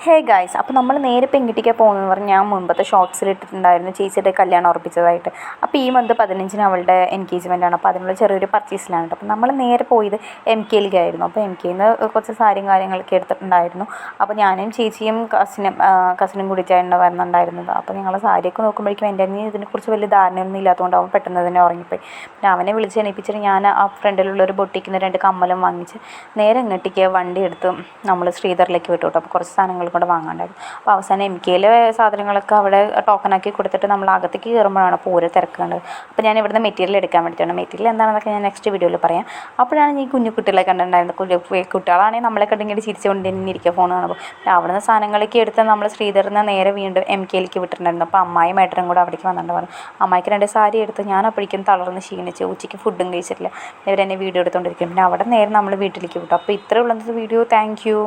Hey guys, അപ്പോൾ നമ്മൾ നേരെ പെൺകുട്ടിക്കാണ് പോകുന്നതെന്ന് പറഞ്ഞ് ഞാൻ മുമ്പത്തെ ഷോർട്സിൽ ഇട്ടിട്ടുണ്ടായിരുന്നു ചേച്ചിയുടെ കല്യാണം ഉറപ്പിച്ചതായിട്ട്. അപ്പോൾ ഈ മന്ത് 15-ന് അവളുടെ എൻഗേജ്മെൻ്റ് ആണ്. അപ്പോൾ അതിനുള്ള ചെറിയൊരു പർച്ചേസിലാണ്. അപ്പോൾ നമ്മൾ നേരെ പോയത് MKയിലേക്കായിരുന്നു. അപ്പോൾ MKയിൽ നിന്ന് കുറച്ച് സാരിയും കാര്യങ്ങളൊക്കെ എടുത്തിട്ടുണ്ടായിരുന്നു. അപ്പോൾ ഞാനും ചേച്ചിയും കസിനും കൂടിയിട്ടാണ് വരുന്നുണ്ടായിരുന്നത്. അപ്പോൾ ഞങ്ങൾ സാരിയൊക്കെ നോക്കുമ്പോഴേക്കും എൻ്റെ അനിയന് ഇതിനെക്കുറിച്ച് വലിയ ധാരണയൊന്നും ഇല്ലാത്തതുകൊണ്ട് അവൻ പെട്ടെന്ന് തന്നെ ഉറങ്ങിപ്പോയി. പിന്നെ അവനെ വിളിച്ച് എണീപ്പിച്ചിട്ട് ഞാൻ ആ ഫ്രണ്ടിലുള്ളൊരു ബൊട്ടിക്കുന്ന 2 കമ്മലും വാങ്ങിച്ച് നേരെ ഇങ്ങോട്ടേക്ക് വണ്ടി എടുത്ത് നമ്മൾ ശ്രീധറിലേക്ക് വിട്ടു കേട്ടോ. അപ്പോൾ കുറച്ച് സാധനങ്ങൾ കൂടെ വാങ്ങാണ്ടായിരുന്നു. അപ്പോൾ അവസാനം MKയിലെ സാധനങ്ങളൊക്കെ അവിടെ ടോക്കണാക്കി കൊടുത്തിട്ട് നമ്മൾ അകത്തേക്ക് കയറുമ്പോഴാണ് അപ്പോൾ ഓരോ തിരക്ക് കണ്ടത്. അപ്പോൾ ഞാൻ ഇവിടുന്ന് മെറ്റീരിയൽ എടുക്കാൻ വേണ്ടിയിട്ടാണ്. മെറ്റീരിയൽ എന്താണെന്നൊക്കെ ഞാൻ നെക്സ്റ്റ് വീഡിയോയിൽ പറയാം. അപ്പോഴാണ് ഈ കുഞ്ഞു കുട്ടികളെ കണ്ടിട്ടുണ്ടായിരുന്നത്. കുട്ടികളാണെങ്കിൽ നമ്മളെ കണ്ടിങ്ങനെ ചിരിച്ചുകൊണ്ട് തന്നെ ഇരിക്കുക ഫോൺ കാണുമ്പോൾ. അവിടെ നിന്ന് സാധനങ്ങളൊക്കെ എടുത്ത് നമ്മൾ ശ്രീധറിൽ നിന്ന് നേരെ വീണ്ടും MKയിലേക്ക് വിട്ടിട്ടുണ്ടായിരുന്നു. അപ്പോൾ അമ്മായിയും ഏട്ടനും കൂടെ അവിടേക്ക് വന്നിട്ടുണ്ടായിരുന്നു. അമ്മായിക്ക് 2 സാരി എടുത്ത് ഞാൻ അപ്പോഴേക്കും തളർന്ന് ക്ഷീണിച്ച് ഉച്ചയ്ക്ക് ഫുഡും കഴിച്ചിട്ടില്ല. ഇവരെന്നെ വീഡിയോ എടുത്തുകൊണ്ടിരിക്കും. പിന്നെ അവിടെ നേരെ നമ്മൾ വീട്ടിലേക്ക് വിട്ടു. അപ്പോൾ ഇത്രയേ ഉള്ളൂ വീഡിയോ. Thank you.